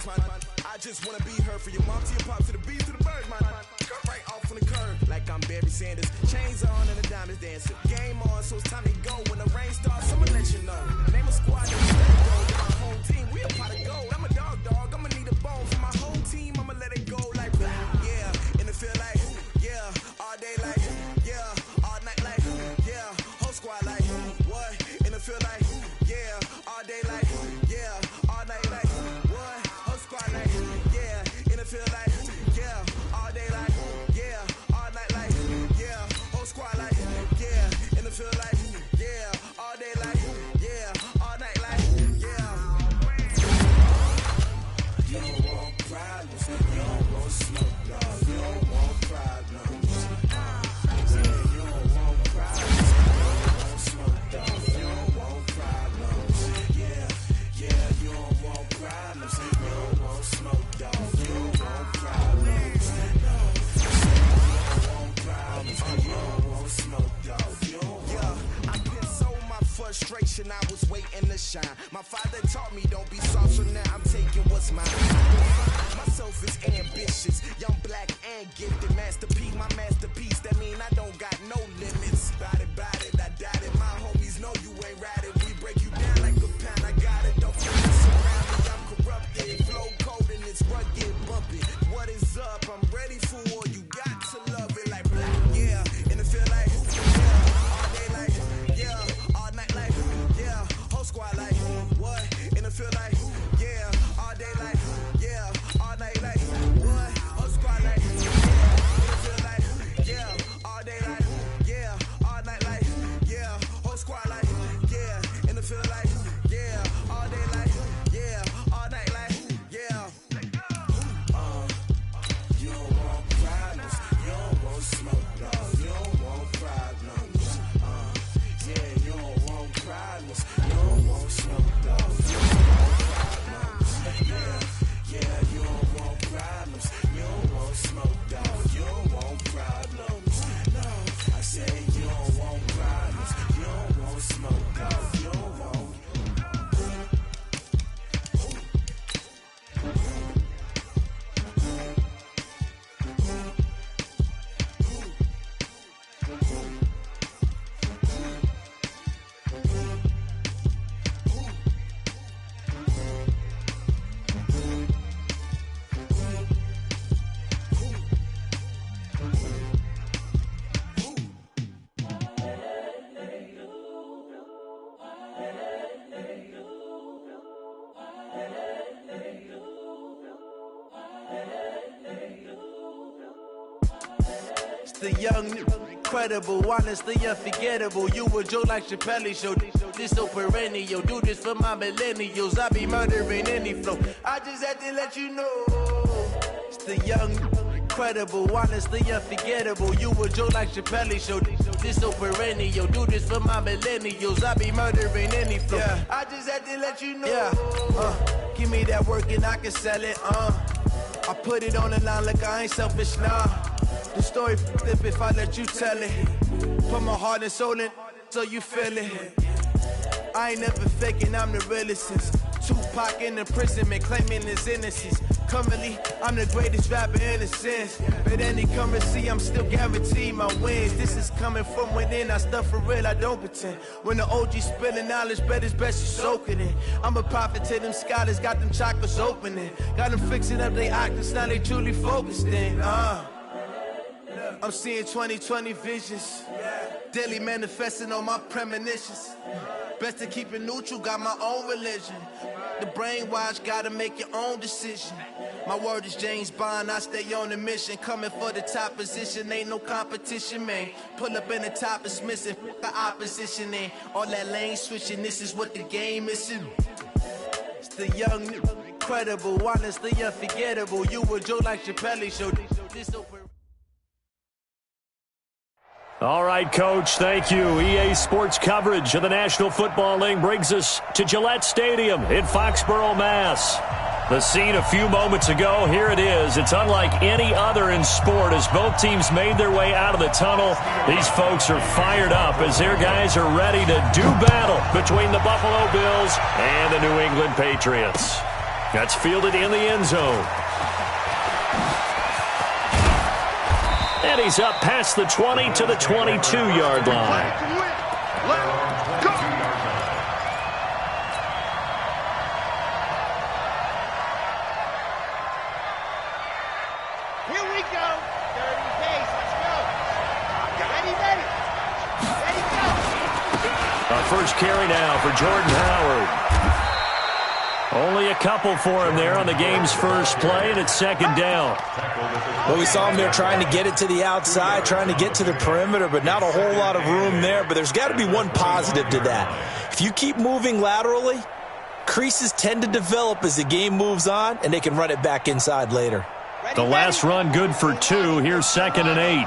man. I just wanna be her, for your mom to your pop, to the beat, to the bird, man. Cut right off on the curb, like I'm Barry Sanders. Chains on and the diamonds dancing. Game on, so it's time to go. When the rain starts, I'ma let you know. Name a squad that we let go. My whole team, we a pot of gold. I'm a dog, I'ma need a bone for my whole team. I'ma let it go like, yeah. And it feel like, yeah. All day like, yeah. All night like, yeah. Whole squad like, what? And it feel like, yeah. All day like, yeah. All night like, what? Whole squad like, yeah. And it feel like, yeah. All day like, yeah. All night like, yeah. Whole squad like, yeah. And it feel like, yeah. All day like, yeah. All night like, yeah. You don't want problems, you don't want smoke, no. You don't want problems. Yeah, you don't want problems, you don't want smoke, dog. You don't want problems. Yeah, you don't want problems, you don't want smoke, dog. You don't want problems. No, you don't want problems, you don't want smoke, dog. You don't want. Yeah, I been so my frustration, I was waiting to shine. My father taught me don't be soft, so now I'm taking what's mine. Myself is ambitious, young, black, and gifted. Masterpiece, my masterpiece, that mean I don't got no limits. Bout it, I doubt it. My homies know you ain't ratted. We break you down like a pound, I got it. Don't mess around me, I'm corrupted. Flow cold and it's rugged, bumpy. What is up? I'm ready for war. You got to love it like black, yeah. And it feel like, yeah. All day like, yeah. All night like, yeah. Whole squad like, what? And it feel like, yeah. All day like, yeah. All night like, what? Whole squad like, yeah. And it feel like, yeah. All day like, yeah. All night like, yeah. Whole squad like, yeah. And it feel like, yeah. All day like, yeah. All night like, yeah. You don't want problems, you don't want smoke, dog. You don't want problems. Yeah, you don't want problems, you don't want smoke, dog. You don't want problems. Yeah, you don't want problems, you don't want smoke, dog. You don't want problems. No, I say you don't want problems, you don't want smoke, dog. You don't want. The young, incredible, honestly unforgettable. You a joke like Chappelle Show. This so perennial. Do this for my millennials. I be murdering any flow. I just had to let you know. It's the young, incredible, honestly unforgettable. You a joke like Chappelle Show. This so perennial. Do this for my millennials. I be murdering any flow. Yeah. I just had to let you know. Yeah. Give me that work and I can sell it. I put it on the line like I ain't selfish, nah. The story flip if I let you tell it. Put my heart and soul in so you feel it. I ain't never faking, I'm the realest since Tupac in imprisonment, claiming his innocence. Currently, I'm the greatest rapper in a sense. But any currency, I'm still guaranteed my wins. This is coming from within, I stuff for real, I don't pretend. When the OG spilling knowledge, bet it's best you soak it in. I'm a prophet to them scholars, got them chakras opening. Got them fixing up their octaves, now they truly focused in. I'm seeing 2020 visions, daily manifesting on my premonitions. Best to keep it neutral, got my own religion. The brainwash, gotta make your own decision. My word is James Bond, I stay on a mission. Coming for the top position, ain't no competition, man. Pull up in the top, it's missing, the opposition ain't. All that lane switching, this is what the game is. It's the young, incredible, honestly unforgettable. You a joke like Chappelle Show. This open. All right, Coach, thank you. EA Sports coverage of the National Football League brings us to Gillette Stadium in Foxborough, Mass. The scene a few moments ago, here it is. It's unlike any other in sport as both teams made their way out of the tunnel. These folks are fired up as their guys are ready to do battle between the Buffalo Bills and the New England Patriots. That's fielded in the end zone. And he's up past the 20 to the 22-yard line. Let's go. Here we go. 30 pace. Let's go. Ready. Ready, go. Our first carry now for Jordan Howard. Only a couple for him there on the game's first play, and it's second down. Well, we saw him there trying to get it to the outside, trying to get to the perimeter, but not a whole lot of room there. But there's got to be one positive to that. If you keep moving laterally, creases tend to develop as the game moves on, and they can run it back inside later. The last run good for 2. Here's 2nd and 8.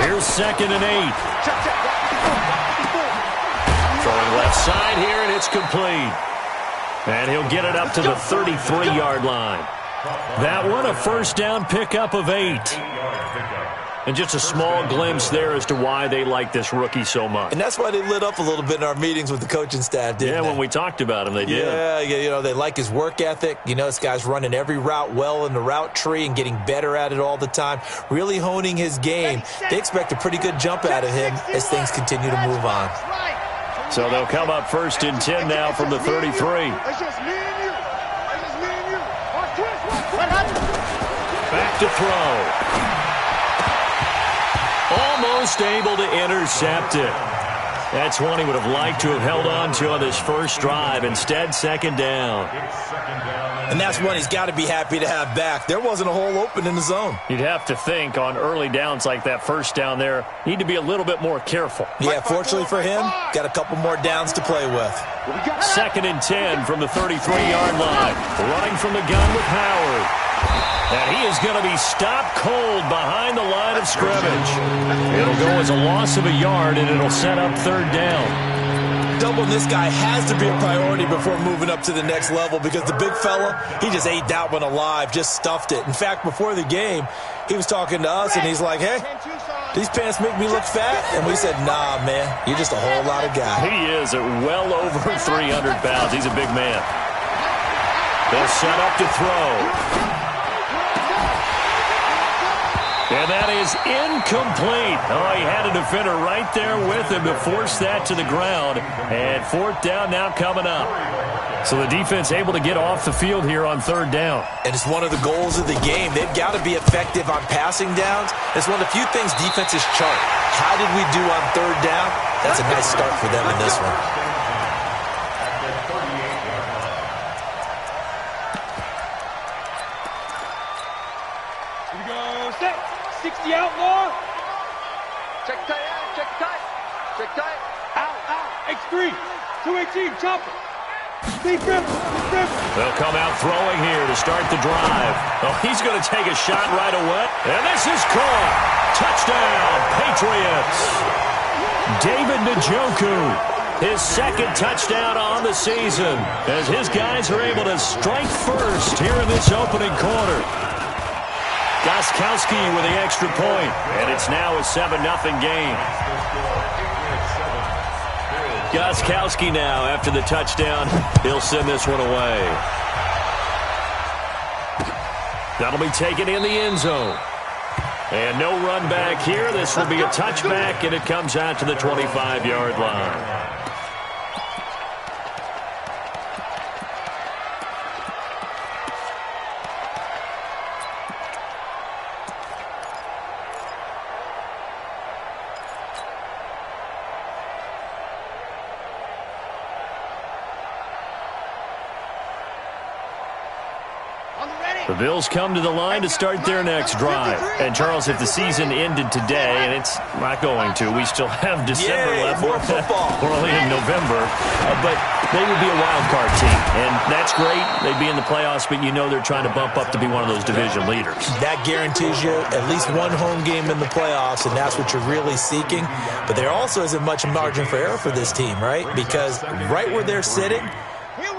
Here's 2nd and 8. Throwing left side here, and it's complete. And he'll get it up to the 33-yard line. That one, a first down pickup of 8. And just a small glimpse there as to why they like this rookie so much. And that's why they lit up a little bit in our meetings with the coaching staff, didn't they? Yeah, when we talked about him, they did. Yeah, you know, they like his work ethic. You know, this guy's running every route well in the route tree and getting better at it all the time, really honing his game. They expect a pretty good jump out of him as things continue to move on. So they'll come up 1st and 10 now from the 33. It's just me and you. It's just me and you. Back to throw. Almost able to intercept it. That's one he would have liked to have held on to on this first drive. Instead, 2nd down. And that's one he's got to be happy to have back. There wasn't a hole open in the zone. You'd have to think on early downs like that first down there, need to be a little bit more careful. Yeah, fortunately for him, got a couple more downs to play with. 2nd and 10 from the 33-yard line. Running from the gun with Howard. And he is going to be stopped cold behind the line of scrimmage. It'll go as a loss of a yard, and it'll set up 3rd down. Doubling this guy has to be a priority before moving up to the next level because the big fella, he just ate that one alive, just stuffed it. In fact, before the game, he was talking to us, and he's like, hey, these pants make me look fat. And we said, nah, man, you're just a whole lot of guy. He is at well over 300 pounds. He's a big man. They'll set up to throw. And that is incomplete. Oh, he had a defender right there with him to force that to the ground. And 4th down now coming up. So the defense able to get off the field here on 3rd down. And it's one of the goals of the game. They've got to be effective on passing downs. It's one of the few things defenses chart. How did we do on 3rd down? That's a nice start for them in this one. Here we go, set. 60 outlaw. Check tight, check tight, check tight. Out. X3. 218, chopper. Deep rip. They'll come out throwing here to start the drive. Oh, he's going to take a shot right away. And this is caught. Touchdown, Patriots. David Njoku, his 2nd touchdown on the season, as his guys are able to strike first here in this opening quarter. Gostkowski with the extra point, and it's now a 7-0 game. Gostkowski now, after the touchdown, he'll send this one away. That'll be taken in the end zone. And no run back here. This will be a touchback, and it comes out to the 25-yard line. The Bills come to the line to start their next drive. And, Charles, if the season ended today, and it's not going to, we still have December left. More football. We're only in November. But they would be a wild card team. And that's great. They'd be in the playoffs, but you know they're trying to bump up to be one of those division leaders. That guarantees you at least one home game in the playoffs, and that's what you're really seeking. But there also isn't much margin for error for this team, right? Because right where they're sitting,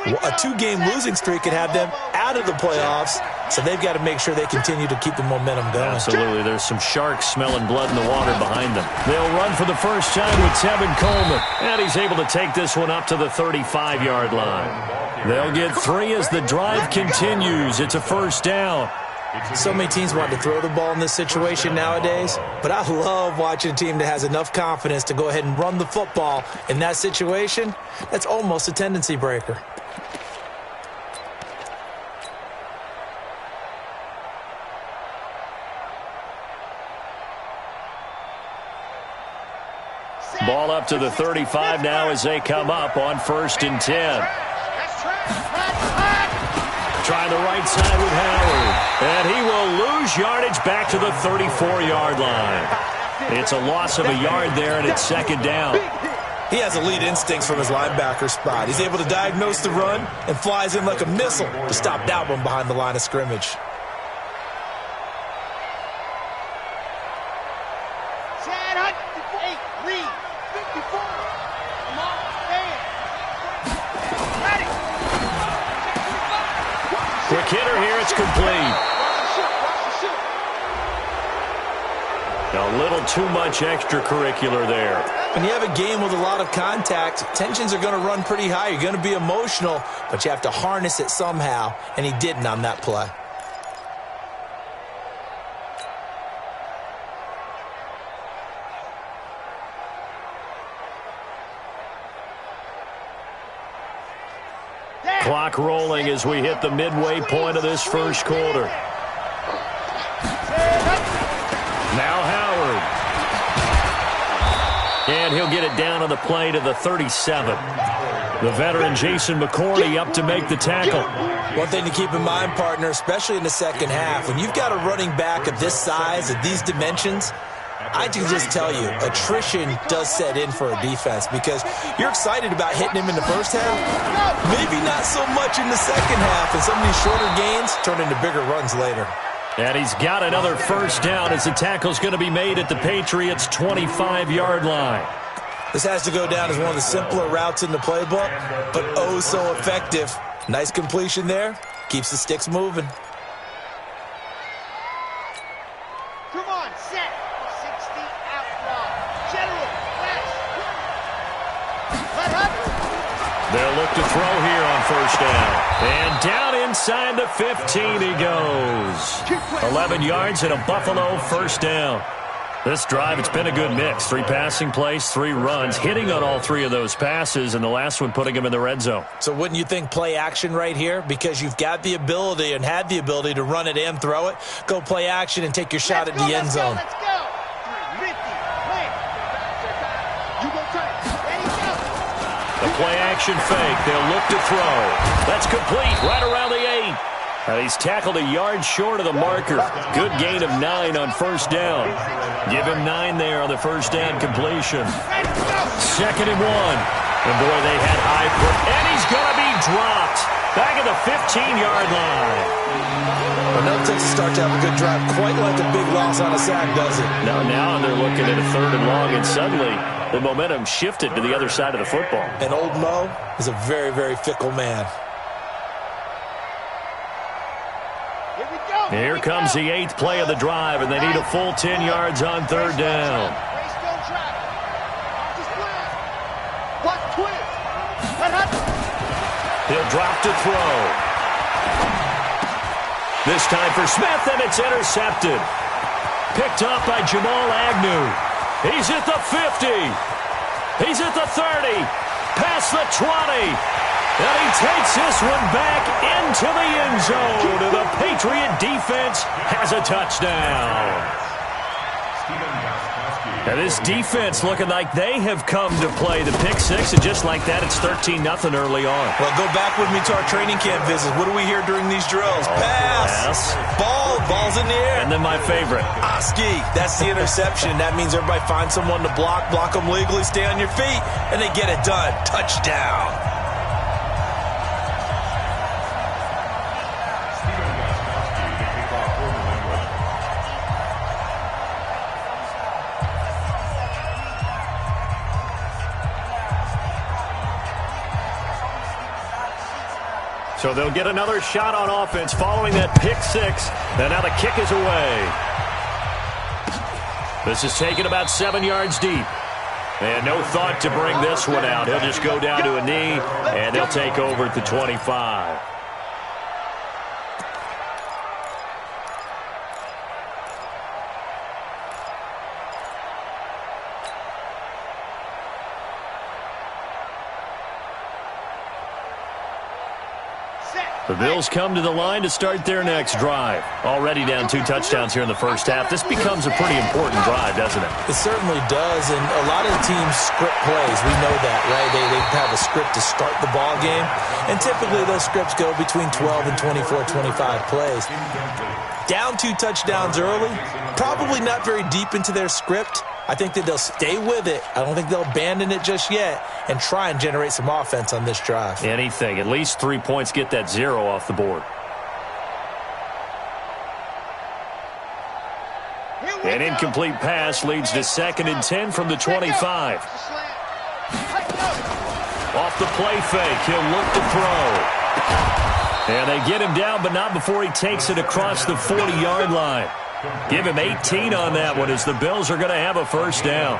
a 2-game losing streak could have them out of the playoffs So they've got to make sure they continue to keep the momentum going. Absolutely. There's some sharks smelling blood in the water behind them. They'll run for the first time with Tevin Coleman. And he's able to take this one up to the 35-yard line. They'll get 3 as the drive continues. It's a first down. So many teams want to throw the ball in this situation nowadays, but I love watching a team that has enough confidence to go ahead and run the football in that situation. That's almost a tendency breaker. Ball up to the 35 now as they come up on 1st and 10. Trying the right side with Howard. And he will lose yardage back to the 34-yard line. It's a loss of a yard there, and it's 2nd down. He has elite instincts from his linebacker spot. He's able to diagnose the run and flies in like a missile to stop that one behind the line of scrimmage. Quick hitter here, it's complete. A little too much extracurricular there. When you have a game with a lot of contact, tensions are going to run pretty high. You're going to be emotional, but you have to harness it somehow, and he didn't on that play. Clock rolling as we hit the midway point of this first quarter. Now Howard. And he'll get it down on the play to the 37. The veteran Jason McCourty up to make the tackle. One thing to keep in mind, partner, especially in the second half, when you've got a running back of this size, of these dimensions, I can just tell you, attrition does set in for a defense because you're excited about hitting him in the first half. Maybe not so much in the second half, and some of these shorter gains turn into bigger runs later. And he's got another first down as the tackle's going to be made at the Patriots' 25-yard line. This has to go down as one of the simpler routes in the playbook, but oh so effective. Nice completion there. Keeps the sticks moving. Come on, set. 60 outlaw. General, flash. Let up. They'll look to throw here on first down. And down inside the 15 he goes. 11 yards and a Buffalo first down. This drive, it's been a good mix. 3 passing plays, 3 runs, hitting on all 3 of those passes, and the last one putting him in the red zone. So wouldn't you think play action right here? Because you've got the ability and had the ability to run it and throw it. Go play action and take your shot at the end zone. Let's go. 350. Play. You go tight. Ready, go. The play action fake. They'll look to throw. That's complete right around the 8. And he's tackled a yard short of the marker. Good gain of 9 on first down. Give him 9 there on the first down completion. 2nd and 1. And boy, they had high put. And he's going to be dropped. Back at the 15-yard line. Well, no takes a start to have a good drive. Quite like a big loss on a sack, does it? Now they're looking at a 3rd and long, and suddenly the momentum shifted to the other side of the football. And old Mo is a very, very fickle man. Here comes the 8th play of the drive, and they need a full 10 yards on 3rd down. He'll drop to throw. This time for Smith, and it's intercepted. Picked up by Jamal Agnew. He's at the 50. He's at the 30. Past the 20. And he takes this one back into the end zone. The Patriot defense has a touchdown. And this defense looking like they have come to play the pick 6, and just like that, it's 13-0 early on. Well, go back with me to our training camp visits. What do we hear during these drills? Pass. Ball's in the air. And then my favorite. Oski, that's the interception. That means everybody finds someone to block them legally, stay on your feet, and they get it done. Touchdown. So they'll get another shot on offense following that pick six. And now the kick is away. This is taken about 7 yards deep. And no thought to bring this one out. He'll just go down to a knee, and they'll take over at the 25. The Bills come to the line to start their next drive. Already down 2 touchdowns here in the first half. This becomes a pretty important drive, doesn't it? It certainly does, and a lot of the teams script plays. We know that, right? They have a script to start the ball game, and typically those scripts go between 12 and 24, 25 plays. Down 2 touchdowns early, probably not very deep into their script. I think that they'll stay with it. I don't think they'll abandon it just yet and try and generate some offense on this drive. Anything. At least 3 points, get that 0 off the board. An incomplete pass leads to 2nd and 10 from the 25. Off the play fake, he'll look to throw. And they get him down, but not before he takes it across the 40-yard line. Give him 18 on that one as the Bills are going to have a first down.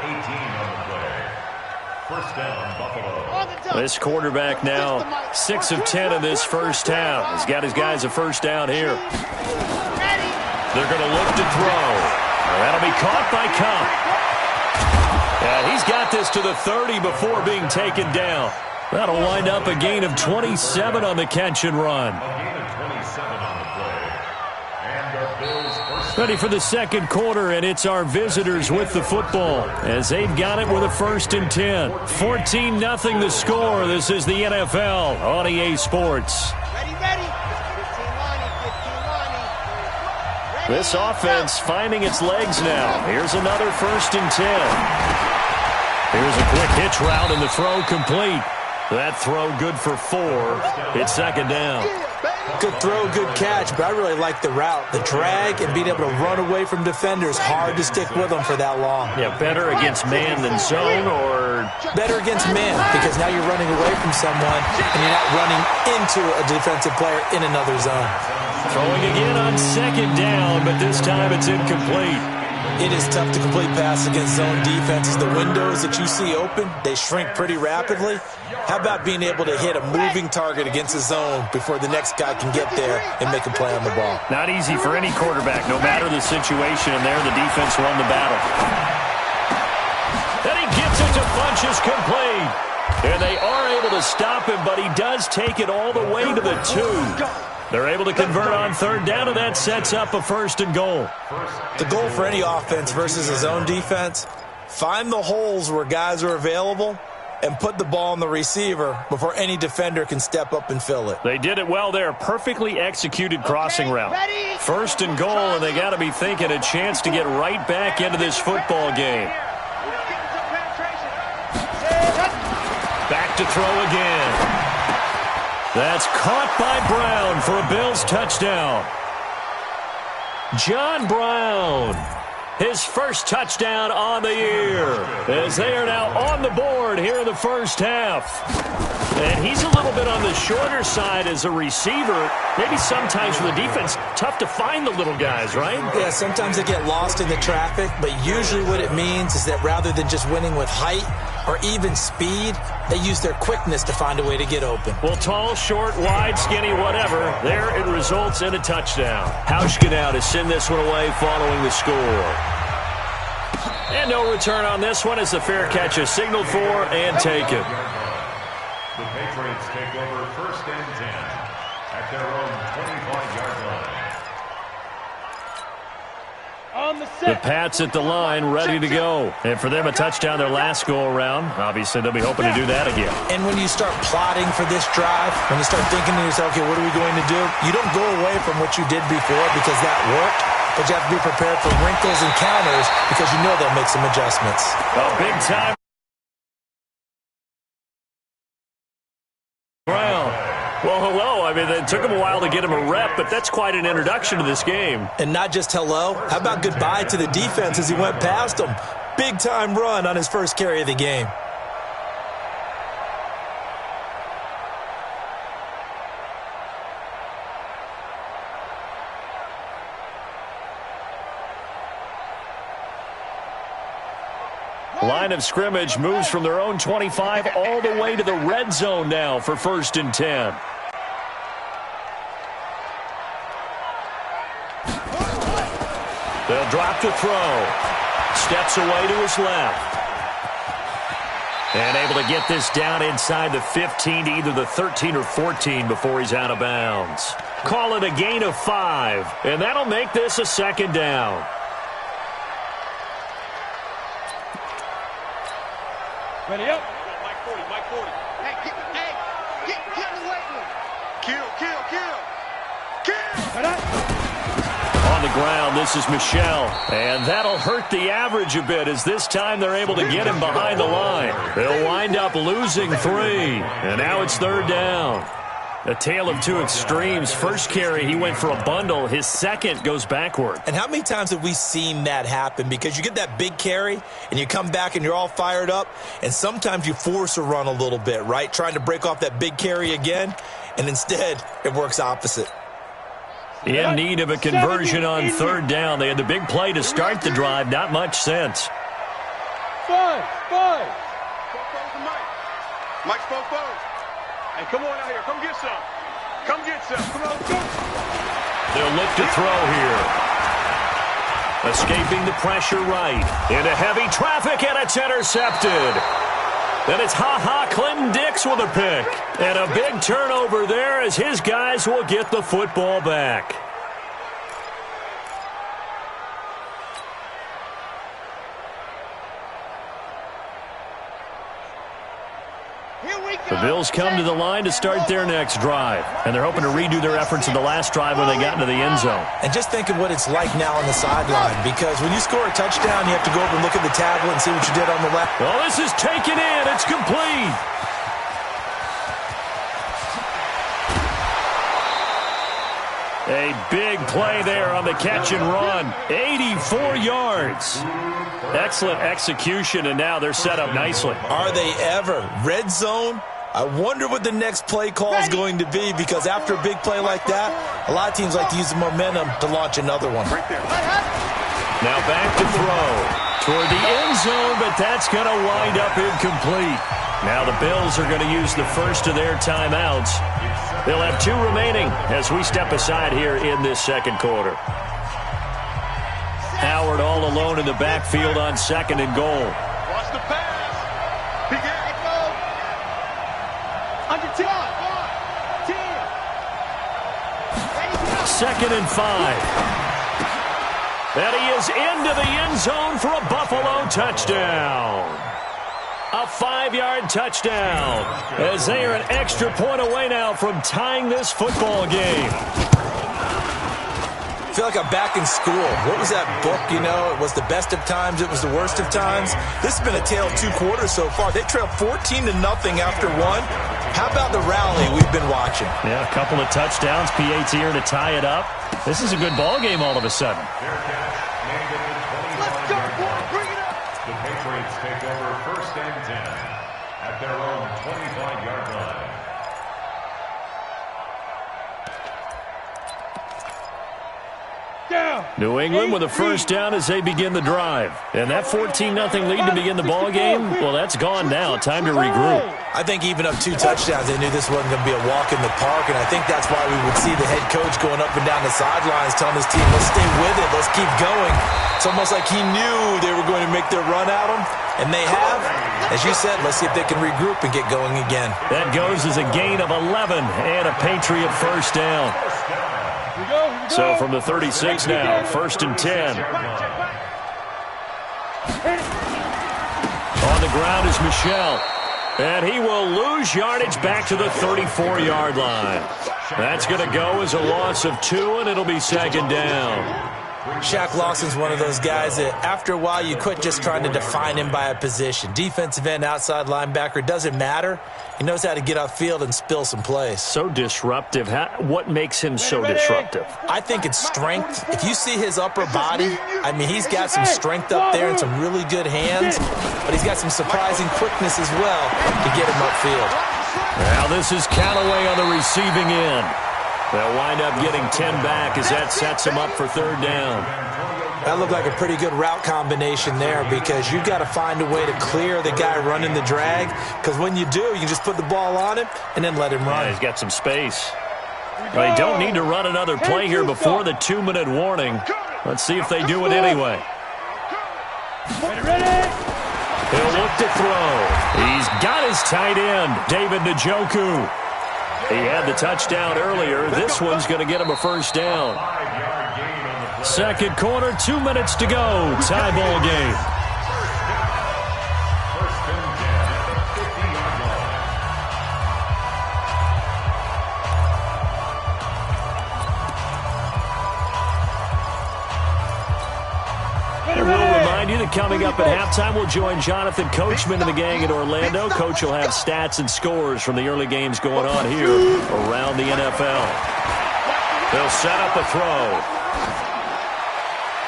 This quarterback now 6 of 10 in this first half. He's got his guys a first down here. They're going to look to throw. That'll be caught by Kupp. And he's got this to the 30 before being taken down. That'll wind up a gain of 27 on the catch and run. Ready for the second quarter, and it's our visitors with the football as they've got it with a 1st and 10. 14-0 the score. This is the NFL on EA Sports. This offense finding its legs now. Here's another 1st and 10. Here's a quick hitch route, and the throw complete. That throw good for 4. It's 2nd down. Good throw, good catch, but I really like the route. The drag and being able to run away from defenders, hard to stick with them for that long. Yeah, better against man than zone, or? Better against man, because now you're running away from someone and you're not running into a defensive player in another zone. Throwing again on 2nd down, but this time it's incomplete. It is tough to complete passes against zone defenses. The windows that you see open, they shrink pretty rapidly. How about being able to hit a moving target against a zone before the next guy can get there and make a play on the ball? Not easy for any quarterback, no matter the situation, and there the defense won the battle. Then he gets it to Funchess complete. And they are able to stop him, but he does take it all the way to the 2. They're able to convert on 3rd down, and that sets up a 1st and goal. The goal for any offense versus a zone defense, find the holes where guys are available and put the ball on the receiver before any defender can step up and fill it. They did it well there. Perfectly executed crossing route. 1st and goal, and they got to be thinking a chance to get right back into this football game. Back to throw again. That's caught by Brown for a Bills touchdown. John Brown, his first touchdown on the year, as they are now on the board here in the first half. And he's a little bit on the shorter side as a receiver. Maybe sometimes for the defense, tough to find the little guys, right? Yeah, sometimes they get lost in the traffic, but usually what it means is that rather than just winning with height or even speed, they use their quickness to find a way to get open. Well, tall, short, wide, skinny, whatever, there it results in a touchdown. Hauschka now to send this one away following the score. And no return on this one as the fair catch is signaled for and taken. The Patriots take over 1st and 10 at their own 25-yard line. The Pats at the line, ready to go. And for them, a touchdown their last go-around. Obviously, they'll be hoping to do that again. And when you start plotting for this drive, when you start thinking to yourself, okay, what are we going to do? You don't go away from what you did before because that worked, but you have to be prepared for wrinkles and counters because you know they'll make some adjustments. A big time. Brown. Well, hello. I mean, it took him a while to get him a rep, but that's quite an introduction to this game. And not just hello. How about goodbye to the defense as he went past him? Big-time run on his first carry of the game. Line of scrimmage moves from their own 25 all the way to the red zone now for 1st and 10. They'll drop to throw. Steps away to his left. And able to get this down inside the 15 to either the 13 or 14 before he's out of bounds. Call it a gain of 5, and that'll make this a 2nd down. Ready up. Mike 40, Mike 40. Hey, get in the weight room. Kill. On the ground, this is Michel. And that'll hurt the average a bit as this time they're able to get him behind the line. They'll wind up losing 3. And now it's 3rd down. A tale of two extremes. First carry, he went for a bundle. His second goes backward. And how many times have we seen that happen? Because you get that big carry, and you come back and you're all fired up, and sometimes you force a run a little bit, right? Trying to break off that big carry again, and instead it works opposite. In need of a conversion on 3rd down. They had the big play to start the drive. Not much sense. 5. Mike's 4. Hey, come on out here. Come get some. Come on, go. They'll look to throw here. Escaping the pressure right. Into heavy traffic, and it's intercepted. Then it's Clinton Dix with a pick. And a big turnover there as his guys will get the football back. The Bills come to the line to start their next drive. And they're hoping to redo their efforts in the last drive when they got into the end zone. And just think of what it's like now on the sideline, because when you score a touchdown, you have to go over and look at the tablet and see what you did on the left. Well, this is taken in. It's complete. A big play there on the catch and run. 84 yards. Excellent execution, and now they're set up nicely. Are they ever? Red zone? I wonder what the next play call is going to be, because after a big play like that, a lot of teams like to use the momentum to launch another one. Now back to throw. Toward the end zone, but that's going to wind up incomplete. Now the Bills are going to use the first of their timeouts. They'll have 2 remaining as we step aside here in this second quarter. Howard all alone in the backfield on 2nd and goal. Watch the pass. He got it. Under 10. 2nd and 5. And he is into the end zone for a Buffalo touchdown. A 5-yard touchdown as they are an extra point away now from tying this football game. I feel like I'm back in school. What was that book, you know? It was the best of times. It was the worst of times. This has been a tale of 2 quarters so far. They trailed 14-0 after 1. How about the rally we've been watching? Yeah, a couple of touchdowns. PAT here to tie it up. This is a good ball game all of a sudden. Let's go, boy. Bring it up. The Patriots take over 1st and 10 at their own 25-yard line. New England with a first down as they begin the drive. And that 14-0 lead to begin the ball game, well, that's gone now. Time to regroup. I think even up 2 touchdowns, they knew this wasn't going to be a walk in the park, and I think that's why we would see the head coach going up and down the sidelines telling his team, let's stay with it, let's keep going. It's almost like he knew they were going to make their run at him, and they have. As you said, let's see if they can regroup and get going again. That goes as a gain of 11 and a Patriot first down. So from the 36 now, 1st and 10. On the ground is Michel. And he will lose yardage back to the 34-yard line. That's going to go as a loss of 2, and it'll be 2nd down. Shaq Lawson's one of those guys that after a while you quit just trying to define him by a position. Defensive end, outside linebacker, doesn't matter. He knows how to get upfield and spill some plays. So disruptive. What makes him so disruptive? I think it's strength. If you see his upper body, I mean, he's got some strength up there and some really good hands, but he's got some surprising quickness as well to get him upfield. Now this is Callaway on the receiving end. They'll wind up getting 10 back as that sets him up for 3rd down. That looked like a pretty good route combination there because you've got to find a way to clear the guy running the drag, because when you do, you can just put the ball on him and then let him run. Yeah, he's got some space. They don't need to run another play here before the 2-minute warning. Let's see if they do it anyway. He'll look to throw. He's got his tight end, David Njoku. He had the touchdown earlier. This one's going to get him a first down. Second quarter, 2 minutes to go. Tie ball game. And we'll remind you that coming up at halftime, we'll join Jonathan Coachman and the gang at Orlando. Coach will have stats and scores from the early games going on here around the NFL. They'll set up a throw.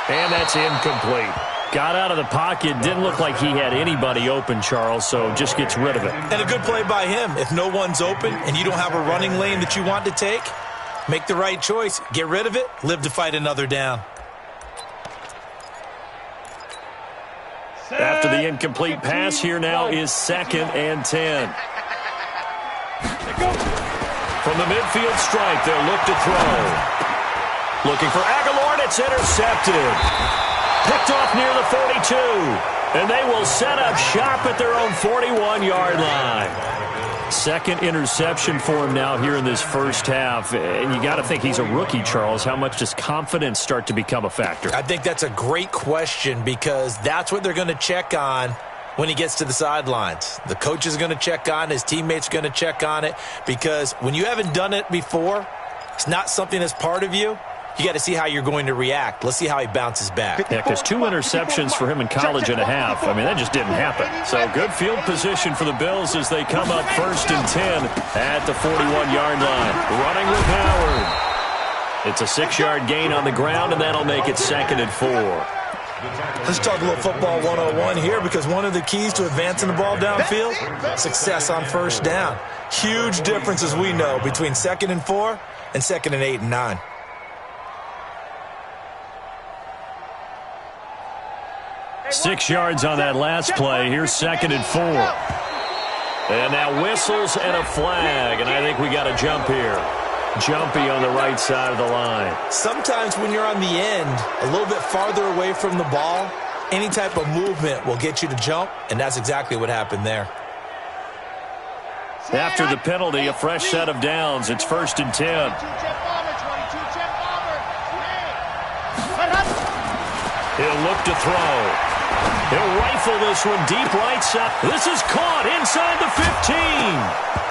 And that's incomplete. Got out of the pocket. Didn't look like he had anybody open, Charles, so just gets rid of it. And a good play by him. If no one's open and you don't have a running lane that you want to take, make the right choice. Get rid of it. Live to fight another down. After the incomplete pass, here now is 2nd and 10. From the midfield stripe, they'll look to throw. Looking for Aguilar, and it's intercepted. Picked off near the 42. And they will set up shop at their own 41-yard line. Second interception for him now here in this first half. And you got to think he's a rookie, Charles. How much does confidence start to become a factor? I think that's a great question because that's what they're going to check on when he gets to the sidelines. The coach is going to check on, his teammates are going to check on it, because when you haven't done it before, it's not something that's part of you. You got to see how you're going to react. Let's see how he bounces back. Yeah, because 2 interceptions for him in college and a half. I mean, that just didn't happen. So good field position for the Bills as they come up 1st and 10 at the 41-yard line. Running with Howard. It's a 6-yard gain on the ground, and that'll make it 2nd and 4. Let's talk a little football 101 here, because one of the keys to advancing the ball downfield, success on first down. Huge difference, as we know, between 2nd and 4 and 2nd and 8 and 9. Six yards on that last play. Here's 2nd and 4. And now whistles and a flag, and I think we got a jump here. Jumpy on the right side of the line. Sometimes when you're on the end, a little bit farther away from the ball, any type of movement will get you to jump, and that's exactly what happened there. After the penalty, a fresh set of downs. It's 1st and 10. He'll look to throw. He'll rifle this one deep right side. This is caught inside the 15.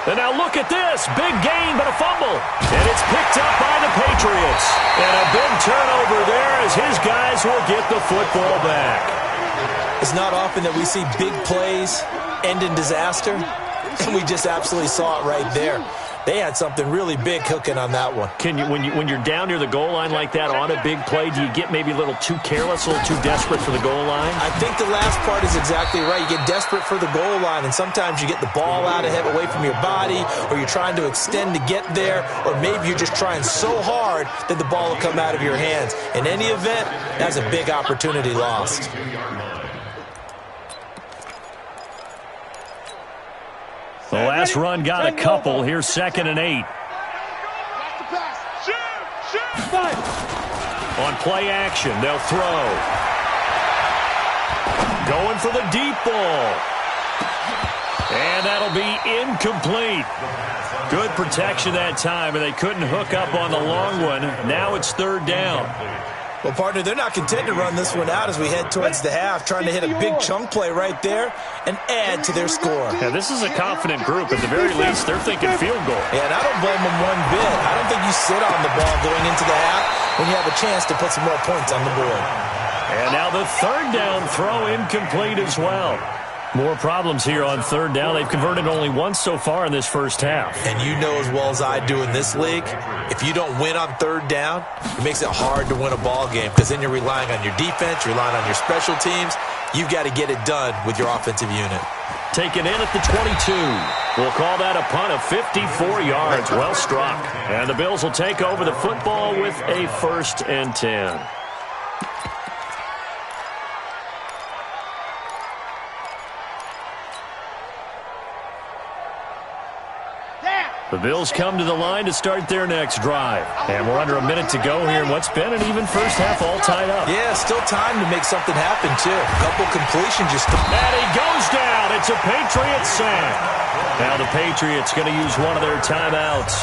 And now look at this. Big gain, but a fumble. And it's picked up by the Patriots. And a big turnover there as his guys will get the football back. It's not often that we see big plays end in disaster. And we just absolutely saw it right there. They had something really big cooking on that one. Can you, when you're down near the goal line like that on a big play, do you get maybe a little too careless, a little too desperate for the goal line? I think the last part is exactly right. You get desperate for the goal line, and sometimes you get the ball out ahead, away from your body, or you're trying to extend to get there, or maybe you're just trying so hard that the ball will come out of your hands. In any event, that's a big opportunity lost. The last run got a couple. Here's 2nd and 8. On play action, they'll throw. Going for the deep ball. And that'll be incomplete. Good protection that time, and they couldn't hook up on the long one. Now it's 3rd down. Well, partner, they're not content to run this one out as we head towards the half, trying to hit a big chunk play right there and add to their score. Yeah, this is a confident group. At the very least, they're thinking field goal. Yeah, and I don't blame them one bit. I don't think you sit on the ball going into the half when you have a chance to put some more points on the board. And now the 3rd down throw incomplete as well. More problems here on 3rd down. They've converted only once so far in this first half. And you know as well as I do in this league, if you don't win on 3rd down, it makes it hard to win a ball game, because then you're relying on your defense, you're relying on your special teams. You've got to get it done with your offensive unit. Taken in at the 22. We'll call that a punt of 54 yards. Well struck. And the Bills will take over the football with a 1st and 10. The Bills come to the line to start their next drive. And we're under a minute to go here in what's been an even first half, all tied up. Yeah, still time to make something happen, too. A couple completions just... And he goes down. It's a Patriots sack. Now the Patriots going to use one of their timeouts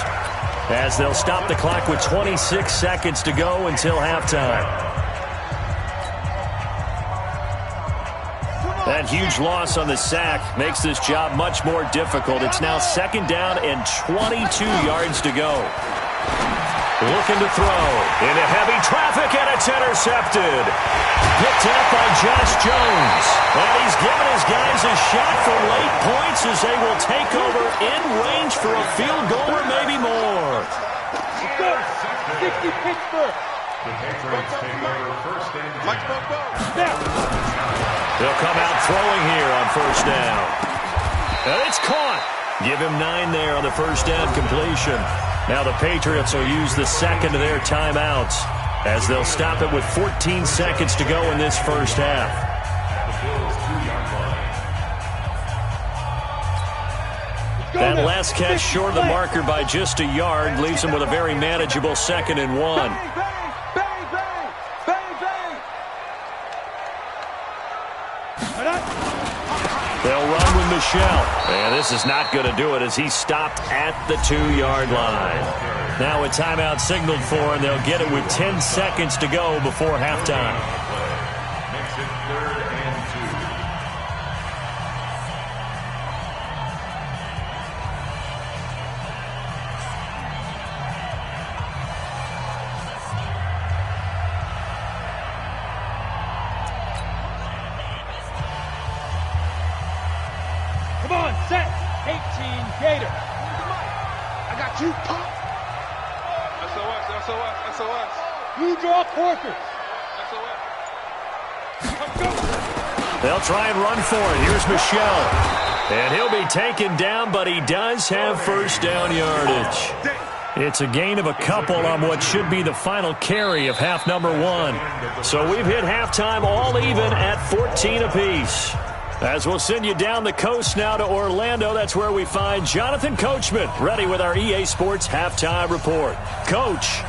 as they'll stop the clock with 26 seconds to go until halftime. That huge loss on the sack makes this job much more difficult. It's now 2nd down and 22 yards to go. Looking to throw into heavy traffic, and it's intercepted. Picked up by Josh Jones. And he's given his guys a shot for late points as they will take over in range for a field goal or maybe more. 60 Pittsburgh. The Patriots take over first and 10. They'll come out throwing here on first down. And it's caught. Give him 9 there on the first down completion. Now the Patriots will use the second of their timeouts as they'll stop it with 14 seconds to go in this first half. That last catch short of the marker by just a yard leaves him with a very manageable 2nd and 1. They'll run with Michelle. And this is not going to do it as he stopped at the 2-yard line. Now a timeout signaled for, and they'll get it with 10 seconds to go before halftime. Makes it 3rd and 2. Come on, set. 18 Gator. I got you, pop. SOS. You draw Corker. They'll try and run for it. Here's Michelle. And he'll be taken down, but he does have first down yardage. It's a gain of a couple on what should be the final carry of half number 1. So we've hit halftime all even at 14 apiece. As we'll send you down the coast now to Orlando, that's where we find Jonathan Coachman, ready with our EA Sports Halftime Report. Coach.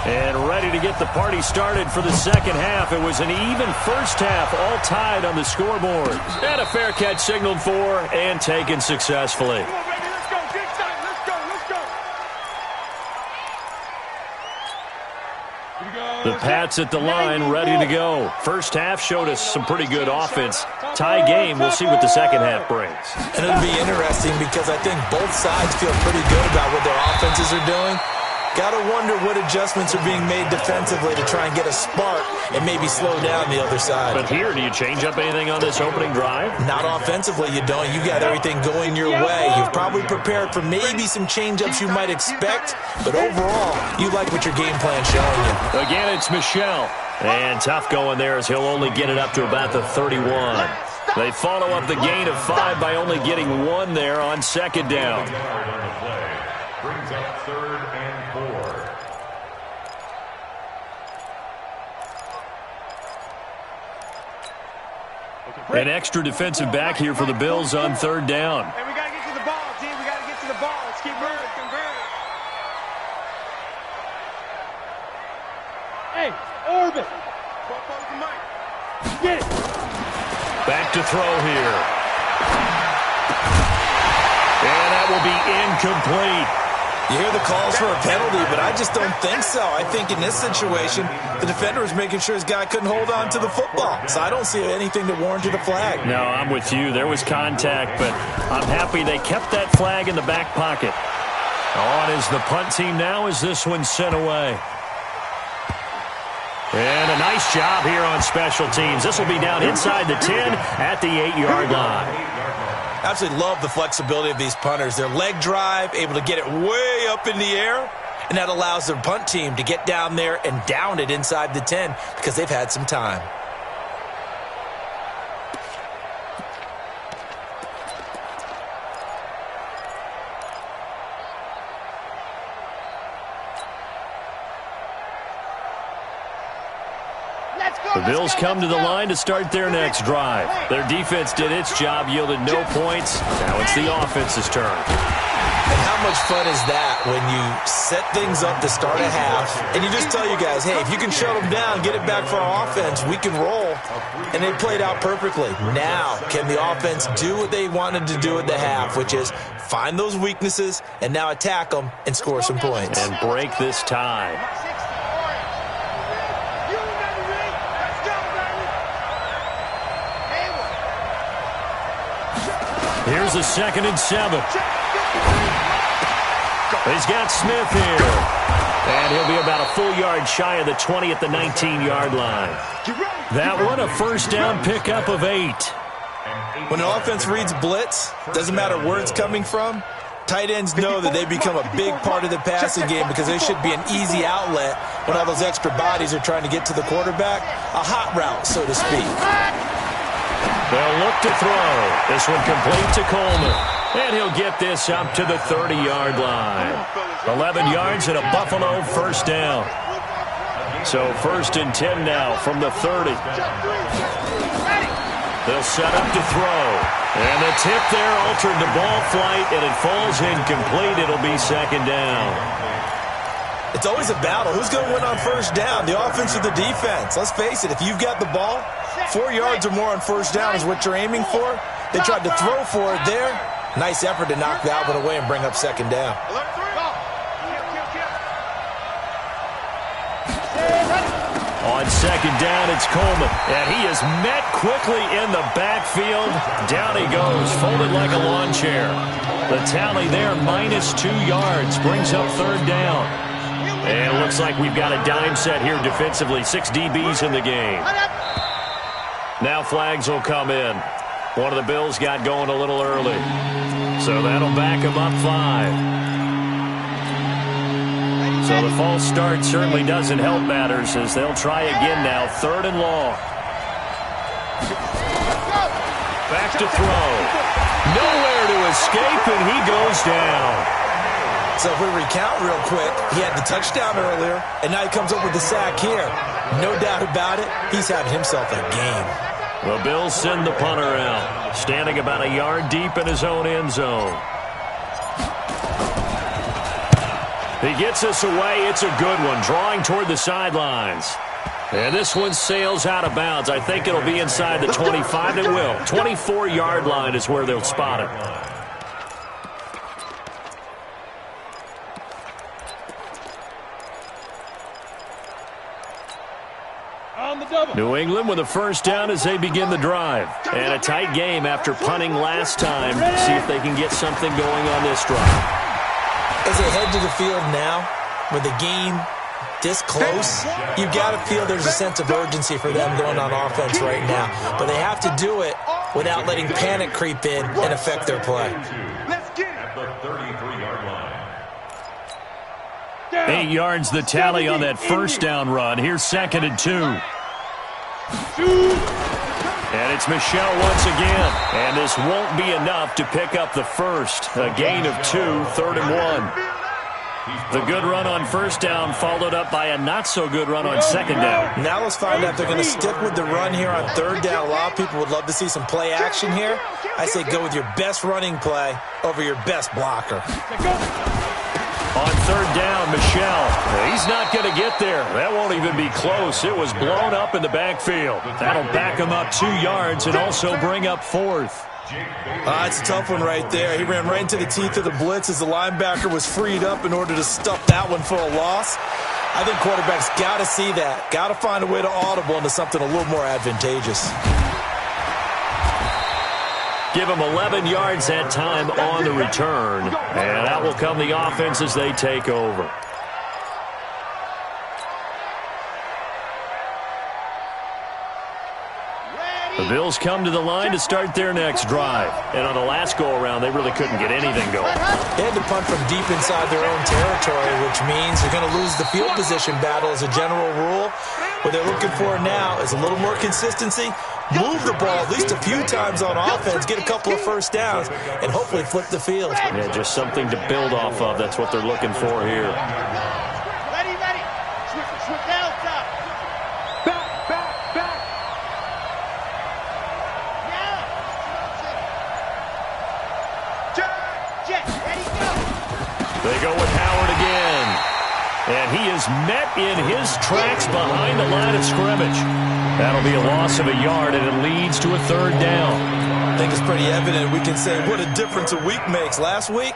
And ready to get the party started for the second half. It was an even first half, all tied on the scoreboard. And a fair catch signaled for and taken successfully. The Pats at the line, ready to go. First half showed us some pretty good offense. Tie game, we'll see what the second half brings. And it'll be interesting because I think both sides feel pretty good about what their offenses are doing. Got to wonder what adjustments are being made defensively to try and get a spark and maybe slow down the other side. But here, do you change up anything on this opening drive? Not offensively, you don't. You got everything going your way. You've probably prepared for maybe some change-ups you might expect, but overall, you like what your game plan's showing you. Again, it's Michelle. And tough going there as he'll only get it up to about the 31. They follow up the gain of 5 by only getting 1 there on second down. brings up 3rd and 4. An extra defensive back here for the Bills on 3rd down. Hey, we got to get to the ball, team. We got to get to the ball. Let's keep moving. Hey, orbit. Get it. Back to throw here. And that will be incomplete. You hear the calls for a penalty, but I just don't think so. I think in this situation, the defender was making sure his guy couldn't hold on to the football. So I don't see anything that warranted a flag. No, I'm with you. There was contact, but I'm happy they kept that flag in the back pocket. On is the punt team now as this one's sent away. And a nice job here on special teams. This will be down inside the 10 at the 8-yard line. Absolutely love the flexibility of these punters. Their leg drive, able to get it way up in the air, and that allows their punt team to get down there and down it inside the 10 because they've had some time. The Bills come to the line to start their next drive. Their defense did its job, yielded no points. Now it's the offense's turn. And how much fun is that when you set things up to start a half, and you just tell you guys, hey, if you can shut them down, get it back for our offense, we can roll. And they played out perfectly. Now, can the offense do what they wanted to do at the half, which is find those weaknesses and now attack them and score some points. And break this tie. Here's a 2nd and 7. He's got Smith here. And he'll be about a full yard shy of the 20 at the 19-yard line. That one, a first down pickup of 8. When an offense reads blitz, doesn't matter where it's coming from, tight ends know that they become a big part of the passing game because they should be an easy outlet when all those extra bodies are trying to get to the quarterback. A hot route, so to speak. They'll look to throw. This one complete to Coleman. And he'll get this up to the 30-yard line. 11 yards and a Buffalo first down. So 1st and 10 now from the 30. They'll set up to throw. And the tip there altered the ball flight, and it falls incomplete. It'll be 2nd down. It's always a battle. Who's going to win on first down, the offense or the defense? Let's face it, if you've got the ball, 4 yards or more on first down is what you're aiming for. They tried to throw for it there. Nice effort to knock that one away and bring up 2nd down. On 2nd down, it's Coleman. And he is met quickly in the backfield. Down he goes, folded like a lawn chair. The tally there, -2 yards, brings up 3rd down. And it looks like we've got a dime set here defensively. 6 DBs in the game. Now flags will come in. One of the Bills got going a little early. So that'll back him up 5. So the false start certainly doesn't help matters as they'll try again now. 3rd and long. Back to throw. Nowhere to escape, and he goes down. So if we recount real quick, he had the touchdown earlier, and now he comes up with the sack here. No doubt about it, he's having himself a game. The Bills send the punter out, standing about a yard deep in his own end zone. He gets us away. It's a good one, drawing toward the sidelines. And this one sails out of bounds. I think it'll be inside the 25. It will. 24-yard line is where they'll spot it. New England with a first down as they begin the drive. And a tight game after punting last time. See if they can get something going on this drive. As they head to the field now, with the game this close, you've got to feel there's a sense of urgency for them going on offense right now. But they have to do it without letting panic creep in and affect their play. At the 33-yard line. 8 yards the tally on that first down run. Here's 2nd and 2. And it's Michel once again. And this won't be enough to pick up the first. A gain of 2, 3rd and 1. The good run on first down followed up by a not-so-good run on 2nd down. Now let's find out if they're going to stick with the run here on 3rd down. A lot of people would love to see some play action here. I say go with your best running play over your best blocker. On 3rd down, Michel. He's not going to get there. That won't even be close. It was blown up in the backfield. That'll back him up 2 yards and also bring up 4th. It's a tough one right there. He ran right into the teeth of the blitz as the linebacker was freed up in order to stuff that one for a loss. I think quarterbacks got to see that. Got to find a way to audible into something a little more advantageous. Give them 11 yards that time on the return. And out will come the offense as they take over. The Bills come to the line to start their next drive. And on the last go-around, they really couldn't get anything going. They had to punt from deep inside their own territory, which means they're going to lose the field position battle as a general rule. What they're looking for now is a little more consistency, move the ball at least a few times on offense, get a couple of first downs, and hopefully flip the field. Yeah, just something to build off of. That's what they're looking for here. Ready. Switch down top. Back. And he is met in his tracks behind the line of scrimmage. That'll be a loss of a yard, and it leads to a third down. I think it's pretty evident. We can say what a difference a week makes. Last week,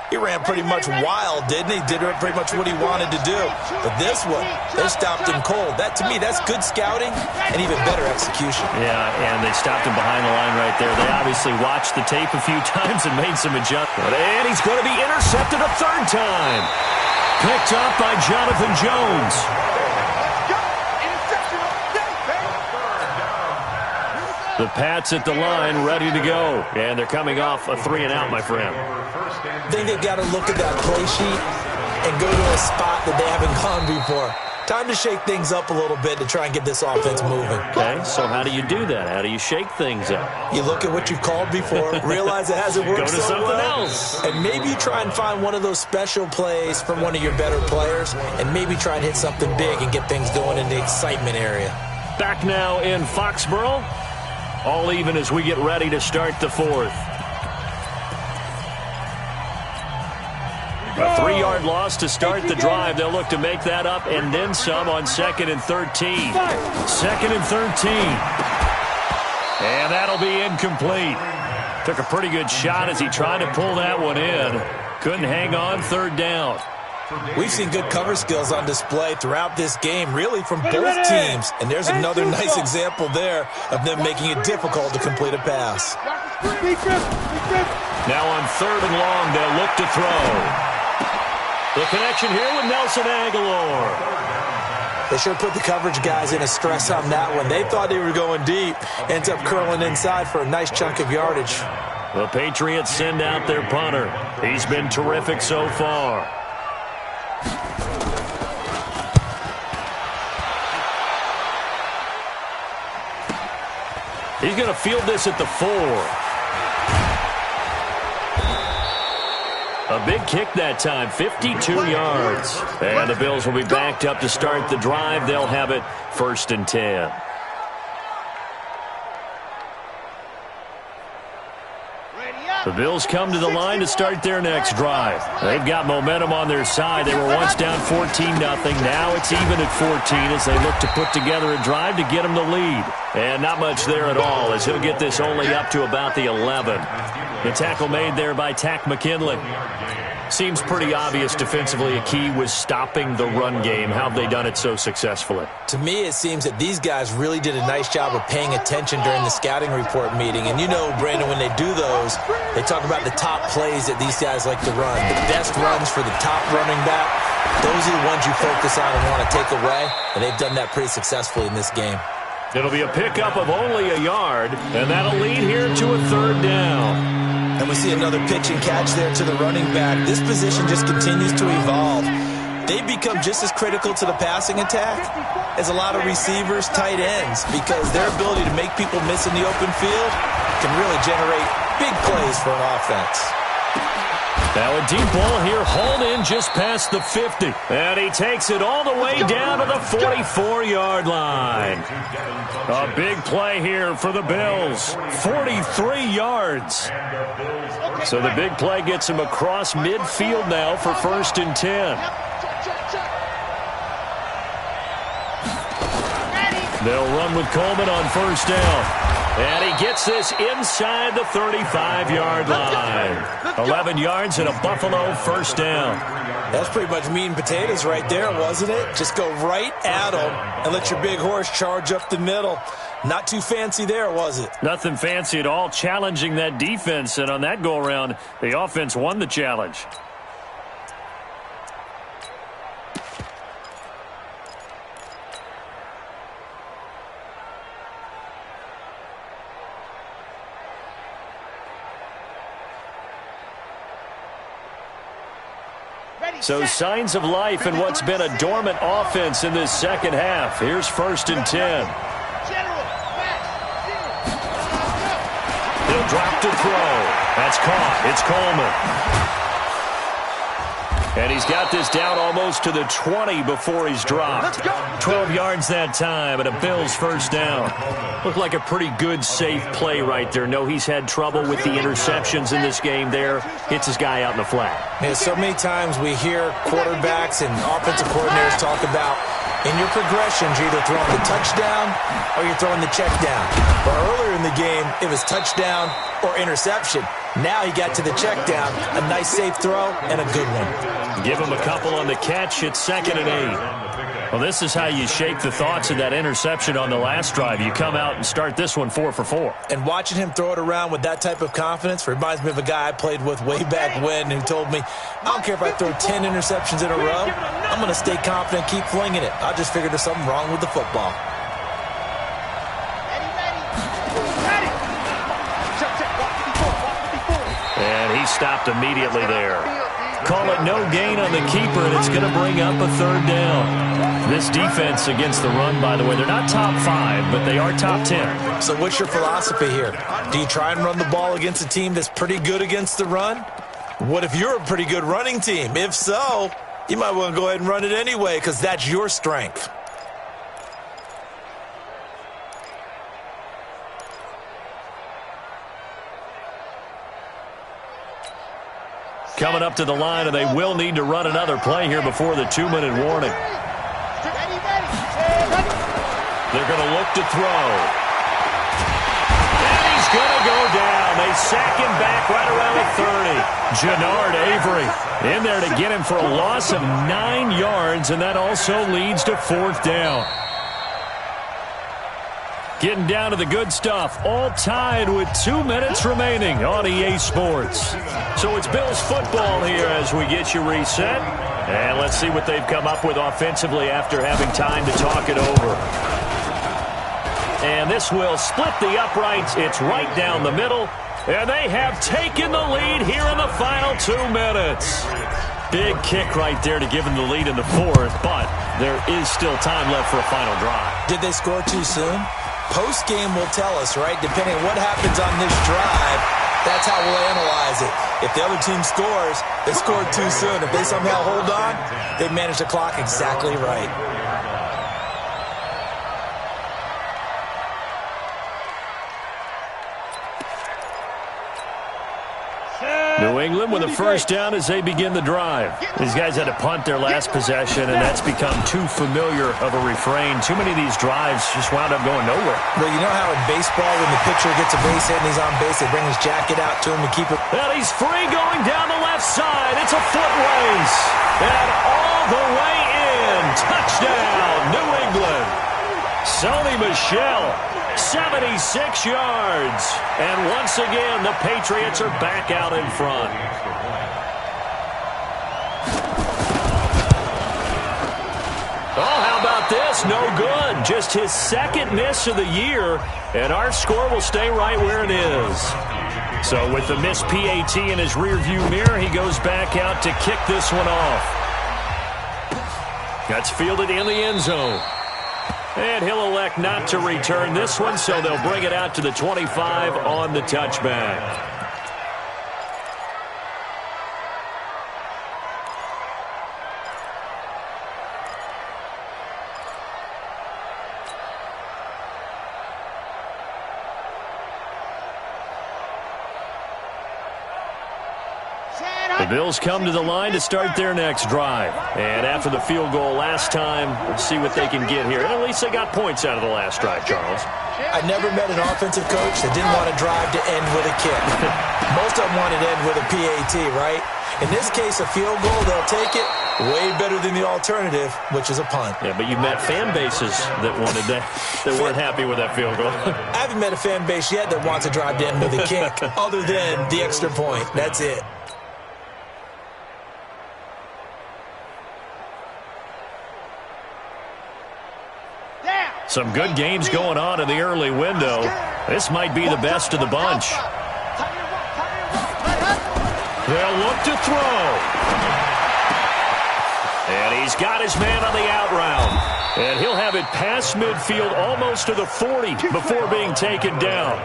he ran pretty much wild, didn't he? Did pretty much what he wanted to do. But this one, they stopped him cold. That, to me, that's good scouting and even better execution. Yeah, and they stopped him behind the line right there. They obviously watched the tape a few times and made some adjustments. And he's going to be intercepted a third time. Picked up by Jonathan Jones. The Pats at the line, ready to go. And they're coming off a 3-and-out, my friend. I think they've got to look at that play sheet and go to a spot that they haven't gone before. Time to shake things up a little bit to try and get this offense moving. Okay, so how do you do that? How do you shake things up? You look at what you've called before, realize it hasn't worked Go to so something well, else. and maybe you try and find one of those special plays from one of your better players, and maybe try and hit something big and get things going in the excitement area. Back now in Foxborough. All even as we get ready to start the fourth. A 3-yard loss to start the drive. They'll look to make that up and then some on 2nd and 13. 2nd and 13. And that'll be incomplete. Took a pretty good shot as he tried to pull that one in. Couldn't hang on, 3rd down. We've seen good cover skills on display throughout this game, really from both teams. And there's another nice example there of them making it difficult to complete a pass. Now on 3rd and long, they'll look to throw. The connection here with Nelson Aguilar. They sure put the coverage guys in a stress on that one. They thought they were going deep. Ends up curling inside for a nice chunk of yardage. The Patriots send out their punter. He's been terrific so far. He's going to field this at the 4. A big kick that time, 52 yards. And the Bills will be backed up to start the drive. They'll have it 1st and 10. The Bills come to the line to start their next drive. They've got momentum on their side. They were once down 14-0. Now it's even at 14 as they look to put together a drive to get them the lead. And not much there at all as he'll get this only up to about the 11. The tackle made there by Tack McKinley. Seems pretty obvious defensively a key was stopping the run game. How have they done it so successfully? To me, it seems that these guys really did a nice job of paying attention during the scouting report meeting. And you know, Brandon, when they do those, they talk about the top plays that these guys like to run. The best runs for the top running back, those are the ones you focus on and want to take away. And they've done that pretty successfully in this game. It'll be a pickup of only a yard, and that'll lead here to a 3rd down. And we see another pitch and catch there to the running back. This position just continues to evolve. They've become just as critical to the passing attack as a lot of receivers, tight ends, because their ability to make people miss in the open field can really generate big plays for an offense. Now a deep ball here, hauled in just past the 50. And he takes it all the way down to the 44-yard line. A big play here for the Bills. 43 yards. So the big play gets him across midfield now for 1st and 10. They'll run with Coleman on 1st down. And he gets this inside the 35-yard line. 11 yards and a Buffalo 1st down. That's pretty much meat and potatoes right there, wasn't it? Just go right at them and let your big horse charge up the middle. Not too fancy there, was it? Nothing fancy at all, challenging that defense. And on that go-around, the offense won the challenge. So signs of life in what's been a dormant offense in this 2nd half. Here's 1st and 10. He'll drop to throw. That's caught. It's Coleman. And he's got this down almost to the 20 before he's dropped. 12 yards that time, and a Bills first down. Looked like a pretty good, safe play right there. No, he's had trouble with the interceptions in this game there. Hits his guy out in the flat. Yeah, so many times we hear quarterbacks and offensive coordinators talk about in your progressions, you're either throwing the touchdown or you're throwing the check down. But earlier in the game, it was touchdown or interception. Now he got to the check down, a nice safe throw, and a good one. Give him a couple on the catch. It's 2nd and 8. Well, this is how you shake the thoughts of that interception on the last drive. You come out and start this one 4 for 4. And watching him throw it around with that type of confidence reminds me of a guy I played with way back when who told me, I don't care if I throw 10 interceptions in a row. I'm going to stay confident, keep flinging it. I just figured there's something wrong with the football. And he stopped immediately there. Call it no gain on the keeper, and it's going to bring up a 3rd down. This defense against the run, by the way, they're not top 5, but they are top 10. So what's your philosophy here? Do you try and run the ball against a team that's pretty good against the run? What if you're a pretty good running team? If so, you might want to go ahead and run it anyway because that's your strength. Coming up to the line, and they will need to run another play here before the 2-minute warning. They're going to look to throw. And he's going to go down. They sack him back right around the 30. Jannard Avery in there to get him for a loss of 9 yards, and that also leads to 4th down. Getting down to the good stuff, all tied with 2 minutes remaining on EA Sports. So it's Bills football here as we get you reset. And let's see what they've come up with offensively after having time to talk it over. And this will split the uprights. It's right down the middle. And they have taken the lead here in the final 2 minutes. Big kick right there to give them the lead in the 4th, but there is still time left for a final drive. Did they score too soon? Post-game will tell us, right? Depending on what happens on this drive, that's how we'll analyze it. If the other team scores, they scored too soon. If they somehow hold on, they manage the clock exactly right. New England with a first down as they begin the drive. These guys had to punt their last possession, and that's become too familiar of a refrain. Too many of these drives just wound up going nowhere. Well, you know how in baseball when the pitcher gets a base hit and he's on base, they bring his jacket out to him and keep it. And he's free going down the left side. It's a foot race. And all the way in. Touchdown, New England. Sony Michel. 76 yards. And once again, the Patriots are back out in front. Oh, how about this? No good. Just his 2nd miss of the year. And our score will stay right where it is. So with the missed PAT in his rearview mirror, he goes back out to kick this one off. That's fielded in the end zone. And he'll elect not to return this one, so they'll bring it out to the 25 on the touchback. The Bills come to the line to start their next drive. And after the field goal last time, we'll see what they can get here. And at least they got points out of the last drive, Charles. I never met an offensive coach that didn't want to drive to end with a kick. Most of them wanted to end with a PAT, right? In this case, a field goal, they'll take it. Way better than the alternative, which is a punt. Yeah, but you met fan bases that wanted that weren't happy with that field goal. I haven't met a fan base yet that wants to drive to end with a kick, other than the extra point. That's it. Some good games going on in the early window. This might be the best of the bunch. They'll look to throw. And he's got his man on the out route. And he'll have it past midfield almost to the 40 before being taken down.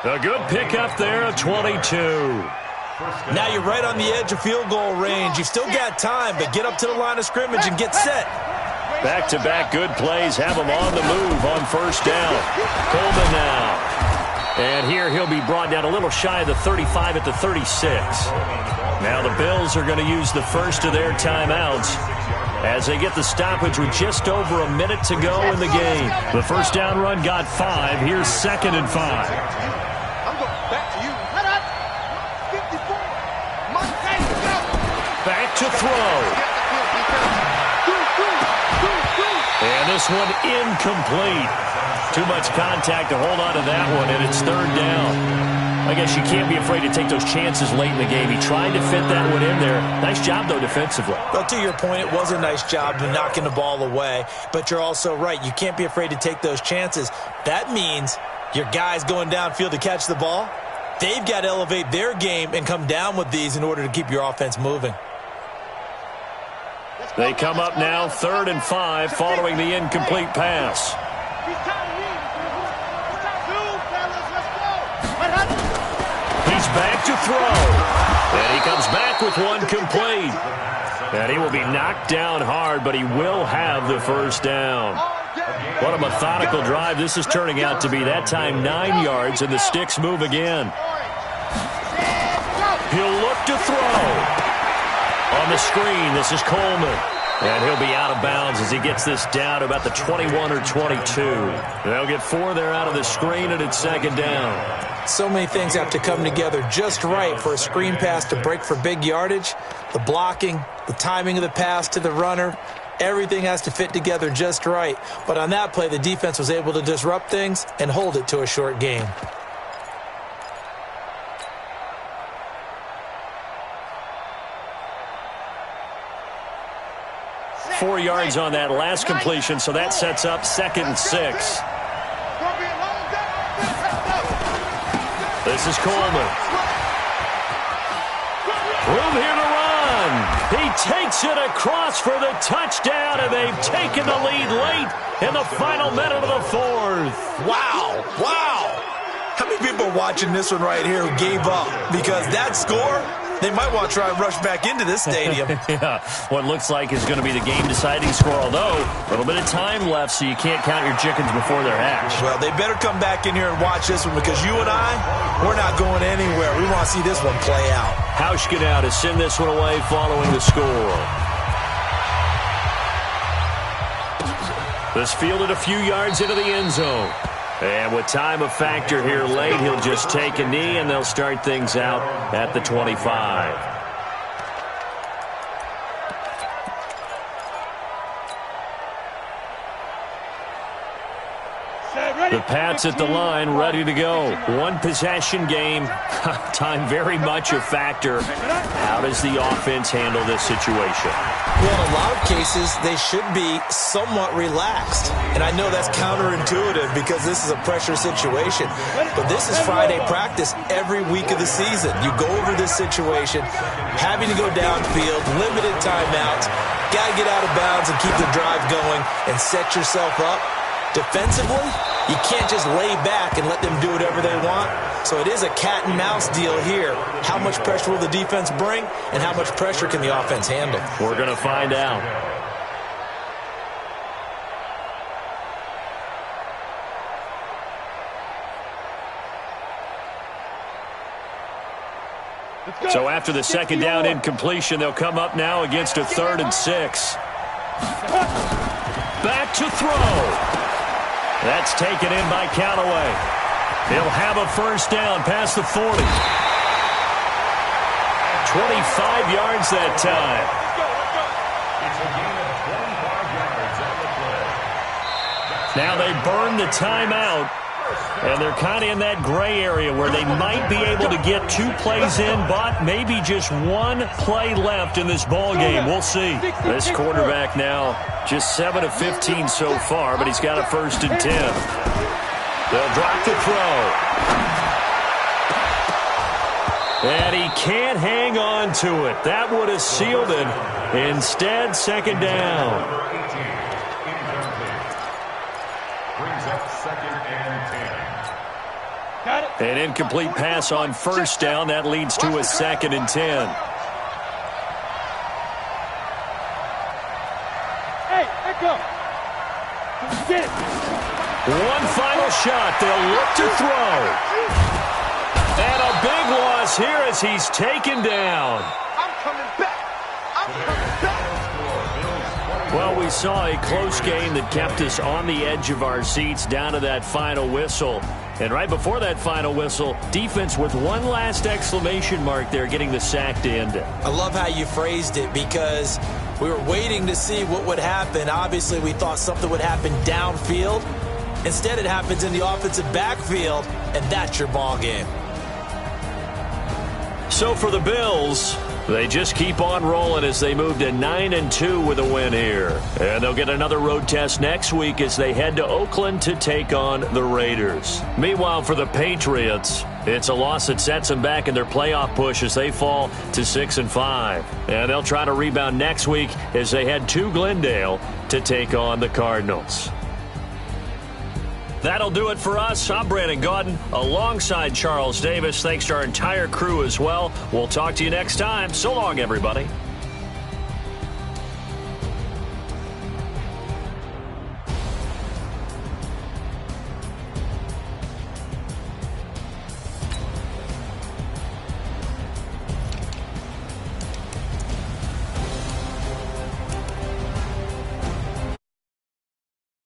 A good pickup there, a 22. Now you're right on the edge of field goal range. You've still got time, but get up to the line of scrimmage and get set. Back-to-back good plays have him on the move on first down. Coleman now. And here he'll be brought down a little shy of the 35 at the 36. Now the Bills are going to use the first of their timeouts as they get the stoppage with just over a minute to go in the game. The first down run got 5. Here's 2nd and 5. I'm going back to you. Back to throw. And this one incomplete. Too much contact to hold on to that one, and it's 3rd down. I guess you can't be afraid to take those chances late in the game. He tried to fit that one in there. Nice job, though, defensively. Well, to your point, it was a nice job to knocking the ball away, but you're also right. You can't be afraid to take those chances. That means your guys going downfield to catch the ball, they've got to elevate their game and come down with these in order to keep your offense moving. They come up now 3rd and 5 following the incomplete pass. He's back to throw. And he comes back with one complete. And he will be knocked down hard, but he will have the first down. What a methodical drive this is turning out to be. That time 9 yards, and the sticks move again. He'll look to throw. On the screen, this is Coleman. And he'll be out of bounds as he gets this down to about the 21 or 22. They'll get 4 there out of the screen, and it's 2nd down. So many things have to come together just right for a screen pass to break for big yardage. The blocking, the timing of the pass to the runner, everything has to fit together just right. But on that play, the defense was able to disrupt things and hold it to a short game. Four yards on that last completion, so that sets up 2nd and 6. This is Coleman. Room here to run. He takes it across for the touchdown, and they've taken the lead late in the final minute of the 4th. Wow. How many people are watching this one right here who gave up? Because that score, they might want to try and rush back into this stadium. Yeah, what looks like is going to be the game-deciding score, although a little bit of time left, so you can't count your chickens before they're hatched. Well, they better come back in here and watch this one, because you and I, we're not going anywhere. We want to see this one play out. Hauschka now to send this one away following the score. This fielded a few yards into the end zone. And with time a factor here late, he'll just take a knee, and they'll start things out at the 25. The Pats at the line, ready to go. One possession game. Time very much a factor. How does the offense handle this situation? Well, in a lot of cases, they should be somewhat relaxed. And I know that's counterintuitive because this is a pressure situation. But this is Friday practice every week of the season. You go over this situation, having to go downfield, limited timeouts, got to get out of bounds and keep the drive going and set yourself up. Defensively, you can't just lay back and let them do whatever they want. So it is a cat and mouse deal here. How much pressure will the defense bring, and how much pressure can the offense handle? We're going to find out. So after the second down incompletion, they'll come up now against a 3rd and 6. Back to throw. That's taken in by Callaway. He'll have a first down past the 40. 25 yards that time. Now they burn the timeout, and they're kind of in that gray area where they might be able to get 2 plays in, but maybe just 1 play left in this ball game. We'll see. This quarterback now just 7 of 15 so far, but he's got a 1st and 10. They'll drop the throw. And he can't hang on to it. That would have sealed it. Instead, 2nd down. Brings up 2nd and 10. Got it. An incomplete pass on first down. That leads to a 2nd and 10. Hey, let go. Get it. One final shot. They'll look to throw. And a big loss here as he's taken down. I'm coming back. I'm coming back. Well, we saw a close game that kept us on the edge of our seats down to that final whistle. And right before that final whistle, defense with one last exclamation mark there, getting the sack to end it. I love how you phrased it because we were waiting to see what would happen. Obviously, we thought something would happen downfield. Instead, it happens in the offensive backfield, and that's your ball game. So for the Bills, they just keep on rolling as they move to 9-2 with a win here. And they'll get another road test next week as they head to Oakland to take on the Raiders. Meanwhile, for the Patriots, it's a loss that sets them back in their playoff push as they fall to 6-5. And they'll try to rebound next week as they head to Glendale to take on the Cardinals. That'll do it for us. I'm Brandon Gaudin alongside Charles Davis. Thanks to our entire crew as well. We'll talk to you next time. So long, everybody.